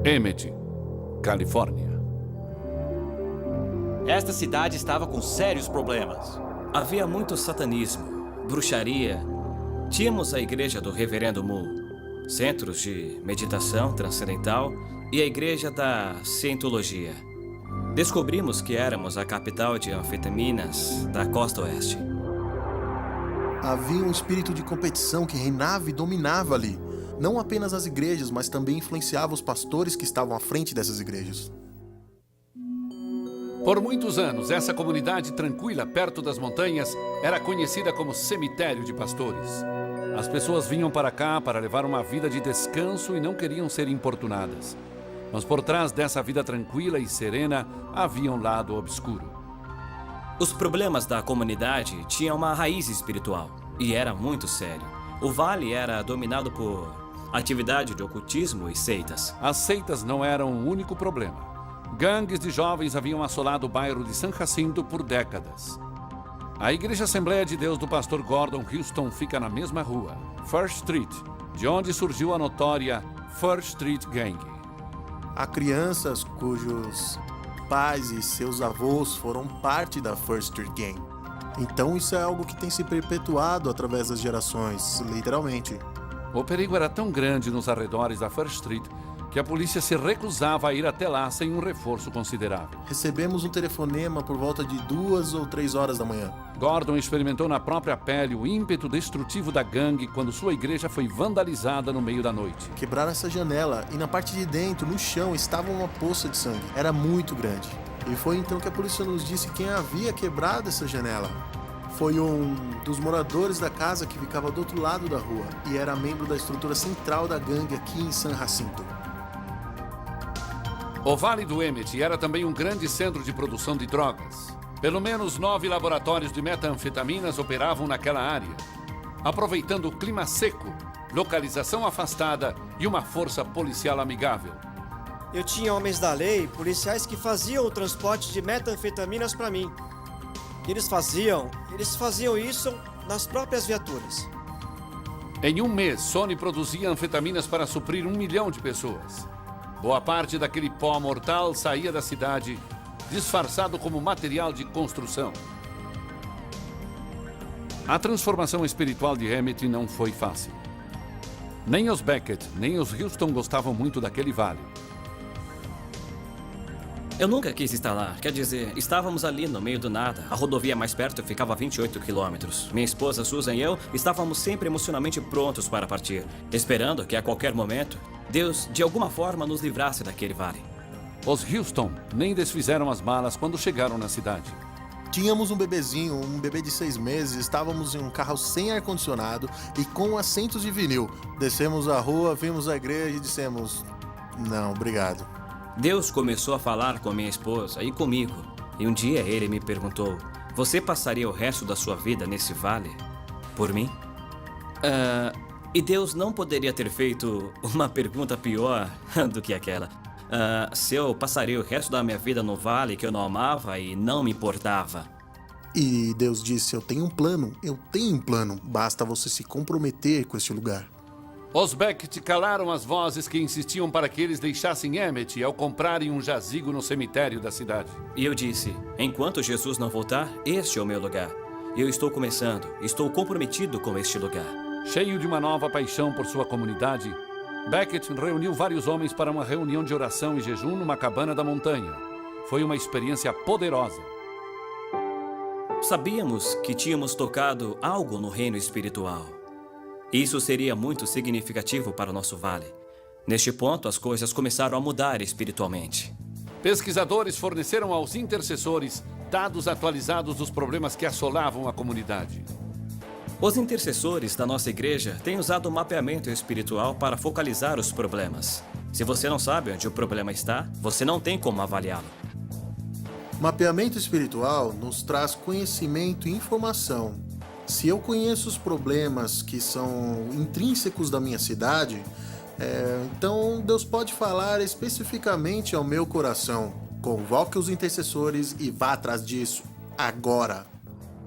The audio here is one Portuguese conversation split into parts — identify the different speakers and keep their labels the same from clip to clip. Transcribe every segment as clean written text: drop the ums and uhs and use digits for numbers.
Speaker 1: Emmett, Califórnia.
Speaker 2: Esta cidade estava com sérios problemas.
Speaker 3: Havia muito satanismo, bruxaria. Tínhamos a igreja do Reverendo Mu, centros de meditação transcendental e a igreja da Cientologia. Descobrimos que éramos a capital de anfetaminas da costa oeste.
Speaker 4: Havia um espírito de competição que reinava e dominava ali. Não apenas as igrejas, mas também influenciava os pastores que estavam à frente dessas igrejas.
Speaker 1: Por muitos anos, essa comunidade tranquila perto das montanhas era conhecida como cemitério de pastores. As pessoas vinham para cá para levar uma vida de descanso e não queriam ser importunadas. Mas por trás dessa vida tranquila e serena, havia um lado obscuro.
Speaker 3: Os problemas da comunidade tinham uma raiz espiritual e era muito sério. O vale era dominado por atividade de ocultismo e seitas.
Speaker 1: As seitas não eram o único problema. Gangues de jovens haviam assolado o bairro de San Jacinto por décadas. A Igreja Assembleia de Deus do pastor Gordon Houston fica na mesma rua, First Street, de onde surgiu a notória First Street Gang.
Speaker 4: Há crianças cujos pais e seus avós foram parte da First Street Gang. Então isso é algo que tem se perpetuado através das gerações, literalmente.
Speaker 1: O perigo era tão grande nos arredores da First Street que a polícia se recusava a ir até lá sem um reforço considerável.
Speaker 4: Recebemos um telefonema por volta de 2 ou 3 horas da manhã.
Speaker 1: Gordon experimentou na própria pele o ímpeto destrutivo da gangue quando sua igreja foi vandalizada no meio da noite.
Speaker 4: Quebraram essa janela e na parte de dentro, no chão, estava uma poça de sangue. Era muito grande. E foi então que a polícia nos disse quem havia quebrado essa janela. Foi um dos moradores da casa que ficava do outro lado da rua e era membro da estrutura central da gangue aqui em San Jacinto.
Speaker 1: O Vale do Emmett era também um grande centro de produção de drogas. Pelo menos 9 laboratórios de metanfetaminas operavam naquela área, aproveitando o clima seco, localização afastada e uma força policial amigável.
Speaker 5: Eu tinha homens da lei, policiais que faziam o transporte de metanfetaminas para mim. Eles faziam isso nas próprias viaturas.
Speaker 1: Em um mês, Sony produzia anfetaminas para suprir 1 milhão de pessoas. Boa parte daquele pó mortal saía da cidade, disfarçado como material de construção. A transformação espiritual de Emmett não foi fácil. Nem os Beckett, nem os Houston gostavam muito daquele vale.
Speaker 3: Eu nunca quis estar lá. Quer dizer, estávamos ali no meio do nada. A rodovia mais perto ficava a 28 quilômetros. Minha esposa Susan e eu estávamos sempre emocionalmente prontos para partir, esperando que a qualquer momento Deus, de alguma forma, nos livrasse daquele vale.
Speaker 1: Os Houston nem desfizeram as malas quando chegaram na cidade.
Speaker 4: Tínhamos um bebezinho, um bebê de 6 meses, estávamos em um carro sem ar-condicionado e com assentos de vinil. Descemos a rua, vimos a igreja e dissemos, não, obrigado.
Speaker 3: Deus começou a falar com minha esposa e comigo. E um dia ele me perguntou, você passaria o resto da sua vida nesse vale? Por mim? E Deus não poderia ter feito uma pergunta pior do que aquela. Se eu passaria o resto da minha vida no vale que eu não amava e não me importava.
Speaker 4: E Deus disse, eu tenho um plano, basta você se comprometer com este lugar.
Speaker 1: Os Beckett calaram as vozes que insistiam para que eles deixassem Emmett ao comprarem um jazigo no cemitério da cidade.
Speaker 3: E eu disse, enquanto Jesus não voltar, este é o meu lugar. Eu estou começando, estou comprometido com este lugar.
Speaker 1: Cheio de uma nova paixão por sua comunidade, Beckett reuniu vários homens para uma reunião de oração e jejum numa cabana da montanha. Foi uma experiência poderosa.
Speaker 3: Sabíamos que tínhamos tocado algo no reino espiritual. Isso seria muito significativo para o nosso vale. Neste ponto, as coisas começaram a mudar espiritualmente.
Speaker 1: Pesquisadores forneceram aos intercessores dados atualizados dos problemas que assolavam a comunidade.
Speaker 3: Os intercessores da nossa igreja têm usado o mapeamento espiritual para focalizar os problemas. Se você não sabe onde o problema está, você não tem como avaliá-lo.
Speaker 4: Mapeamento espiritual nos traz conhecimento e informação. Se eu conheço os problemas que são intrínsecos da minha cidade, então Deus pode falar especificamente ao meu coração. Convoque os intercessores e vá atrás disso, agora.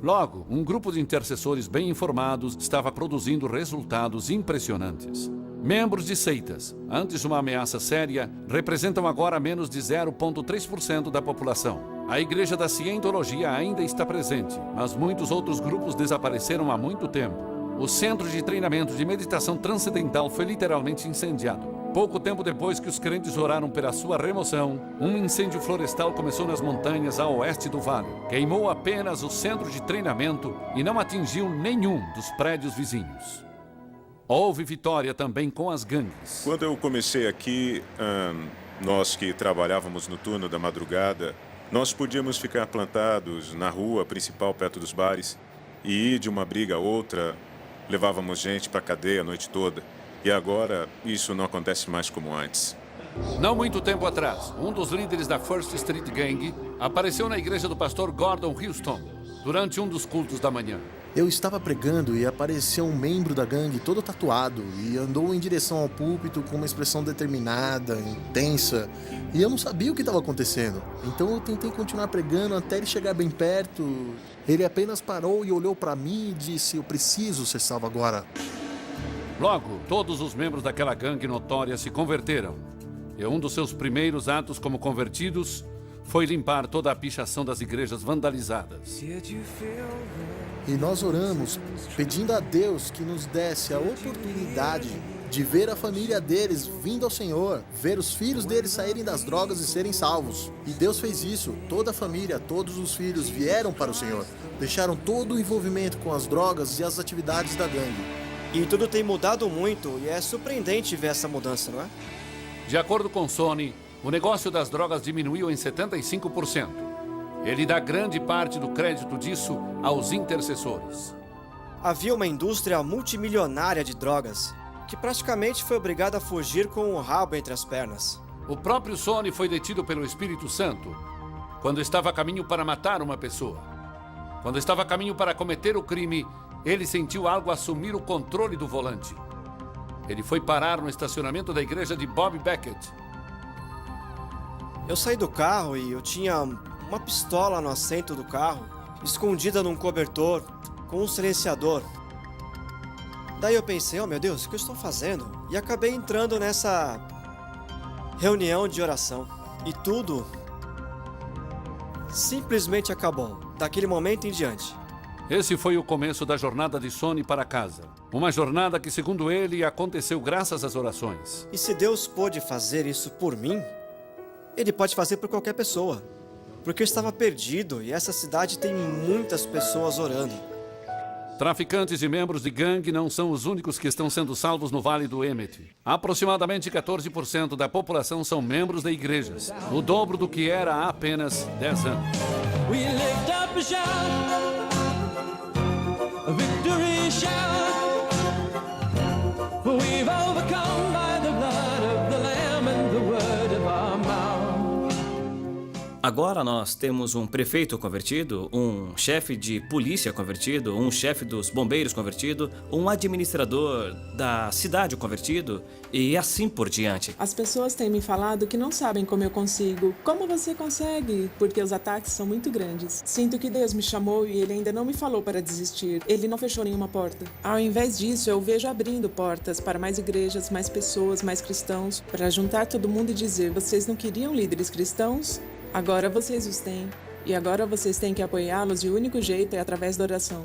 Speaker 1: Logo, um grupo de intercessores bem informados estava produzindo resultados impressionantes. Membros de seitas, antes de uma ameaça séria, representam agora menos de 0,3% da população. A Igreja da Cientologia ainda está presente, mas muitos outros grupos desapareceram há muito tempo. O Centro de Treinamento de Meditação Transcendental foi literalmente incendiado. Pouco tempo depois que os crentes oraram pela sua remoção, um incêndio florestal começou nas montanhas a oeste do vale. Queimou apenas o centro de treinamento e não atingiu nenhum dos prédios vizinhos. Houve vitória também com as gangues.
Speaker 6: Quando eu comecei aqui, nós que trabalhávamos no turno da madrugada, nós podíamos ficar plantados na rua principal perto dos bares e ir de uma briga a outra. Levávamos gente para a cadeia a noite toda. E agora, isso não acontece mais como antes.
Speaker 1: Não muito tempo atrás, um dos líderes da First Street Gang apareceu na igreja do pastor Gordon Houston durante um dos cultos da manhã.
Speaker 4: Eu estava pregando e apareceu um membro da gangue todo tatuado e andou em direção ao púlpito com uma expressão determinada, intensa, e eu não sabia o que estava acontecendo. Então eu tentei continuar pregando até ele chegar bem perto. Ele apenas parou e olhou para mim e disse: "Eu preciso ser salvo agora."
Speaker 1: Logo, todos os membros daquela gangue notória se converteram. E um dos seus primeiros atos como convertidos foi limpar toda a pichação das igrejas vandalizadas.
Speaker 4: E nós oramos, pedindo a Deus que nos desse a oportunidade de ver a família deles vindo ao Senhor, ver os filhos deles saírem das drogas e serem salvos. E Deus fez isso. Toda a família, todos os filhos vieram para o Senhor. Deixaram todo o envolvimento com as drogas e as atividades da gangue.
Speaker 5: E tudo tem mudado muito e é surpreendente ver essa mudança, não é?
Speaker 1: De acordo com Sony, o negócio das drogas diminuiu em 75%. Ele dá grande parte do crédito disso aos intercessores.
Speaker 5: Havia uma indústria multimilionária de drogas que praticamente foi obrigada a fugir com o rabo entre as pernas.
Speaker 1: O próprio Sony foi detido pelo Espírito Santo quando estava a caminho para matar uma pessoa. Quando estava a caminho para cometer o crime, ele sentiu algo assumir o controle do volante. Ele foi parar no estacionamento da igreja de Bob Beckett.
Speaker 5: Eu saí do carro e eu tinha uma pistola no assento do carro, escondida num cobertor, com um silenciador. Daí eu pensei, oh meu Deus, o que eu estou fazendo? E acabei entrando nessa reunião de oração. E tudo simplesmente acabou, daquele momento em diante.
Speaker 1: Esse foi o começo da jornada de Sony para casa. Uma jornada que, segundo ele, aconteceu graças às orações.
Speaker 5: E se Deus pôde fazer isso por mim, Ele pode fazer por qualquer pessoa. Porque eu estava perdido e essa cidade tem muitas pessoas orando.
Speaker 1: Traficantes e membros de gangue não são os únicos que estão sendo salvos no Vale do Emmett. Aproximadamente 14% da população são membros de igrejas, o dobro do que era há apenas 10 anos.
Speaker 7: We lift up a shout, a victory shout, for we've overcome by the blood of the Lamb and the word of our mouth.
Speaker 3: Agora nós temos um prefeito convertido, um chefe de polícia convertido, um chefe dos bombeiros convertido, um administrador da cidade convertido e assim por diante.
Speaker 8: As pessoas têm me falado que não sabem como eu consigo. Como você consegue? Porque os ataques são muito grandes. Sinto que Deus me chamou e Ele ainda não me falou para desistir. Ele não fechou nenhuma porta. Ao invés disso, eu vejo abrindo portas para mais igrejas, mais pessoas, mais cristãos, para juntar todo mundo e dizer, vocês não queriam líderes cristãos? Agora vocês os têm. E agora vocês têm que apoiá-los e o único jeito é através da oração.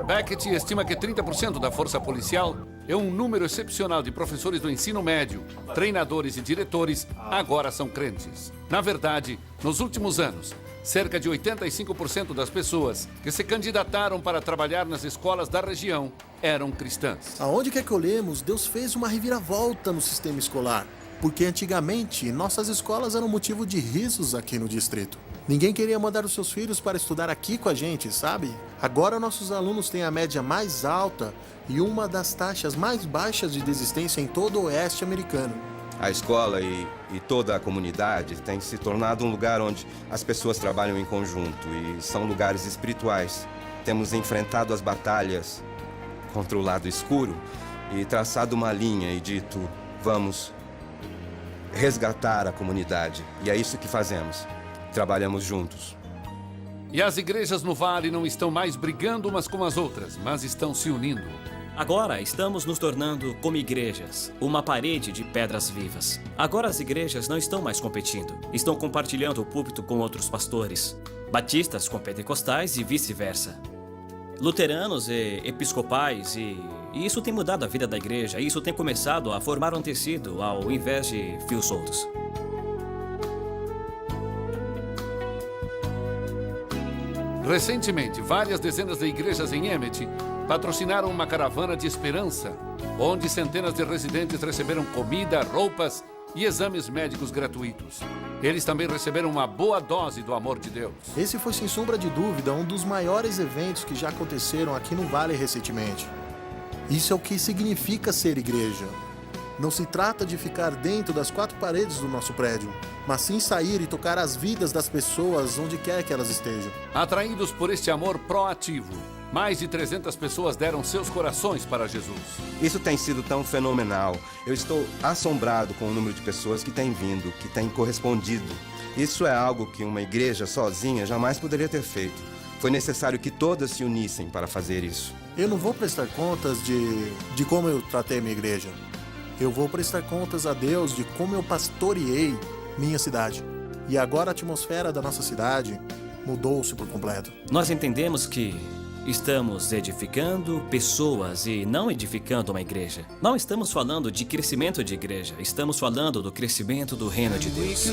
Speaker 1: Beckett estima que 30% da força policial e um número excepcional de professores do ensino médio, treinadores e diretores agora são crentes. Na verdade, nos últimos anos, cerca de 85% das pessoas que se candidataram para trabalhar nas escolas da região eram cristãs.
Speaker 4: Aonde quer que olhemos, Deus fez uma reviravolta no sistema escolar. Porque antigamente, nossas escolas eram motivo de risos aqui no distrito. Ninguém queria mandar os seus filhos para estudar aqui com a gente, sabe? Agora nossos alunos têm a média mais alta e uma das taxas mais baixas de desistência em todo o oeste americano.
Speaker 9: A escola e toda a comunidade tem se tornado um lugar onde as pessoas trabalham em conjunto e são lugares espirituais. Temos enfrentado as batalhas contra o lado escuro e traçado uma linha e dito, vamos resgatar a comunidade. E é isso que fazemos. Trabalhamos juntos.
Speaker 1: E as igrejas no Vale não estão mais brigando umas com as outras, mas estão se unindo.
Speaker 3: Agora estamos nos tornando como igrejas, uma parede de pedras vivas. Agora as igrejas não estão mais competindo, estão compartilhando o púlpito com outros pastores, batistas com pentecostais e vice-versa. Luteranos e episcopais e isso tem mudado a vida da igreja, isso tem começado a formar um tecido ao invés de fios soltos.
Speaker 1: Recentemente, várias dezenas de igrejas em Emmett patrocinaram uma caravana de esperança, onde centenas de residentes receberam comida, roupas e exames médicos gratuitos. Eles também receberam uma boa dose do amor de Deus.
Speaker 4: Esse foi, sem sombra de dúvida, um dos maiores eventos que já aconteceram aqui no Vale recentemente. Isso é o que significa ser igreja. Não se trata de ficar dentro das quatro paredes do nosso prédio, mas sim sair e tocar as vidas das pessoas onde quer que elas estejam.
Speaker 1: Atraídos por este amor proativo, mais de 300 pessoas deram seus corações para Jesus.
Speaker 9: Isso tem sido tão fenomenal. Eu estou assombrado com o número de pessoas que têm vindo, que têm correspondido. Isso é algo que uma igreja sozinha jamais poderia ter feito. Foi necessário que todas se unissem para fazer isso.
Speaker 4: Eu não vou prestar contas de como eu tratei minha igreja. Eu vou prestar contas a Deus de como eu pastoreei minha cidade. E agora a atmosfera da nossa cidade mudou-se por completo.
Speaker 3: Nós entendemos que estamos edificando pessoas e não edificando uma igreja. Não estamos falando de crescimento de igreja, estamos falando do crescimento do reino de Deus.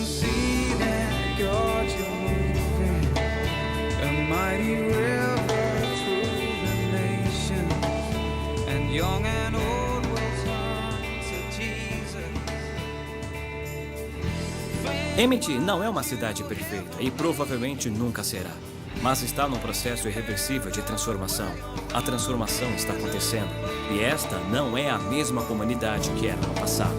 Speaker 3: Emmett não é uma cidade perfeita e provavelmente nunca será, mas está num processo irreversível de transformação. A transformação está acontecendo e esta não é a mesma comunidade que era no passado.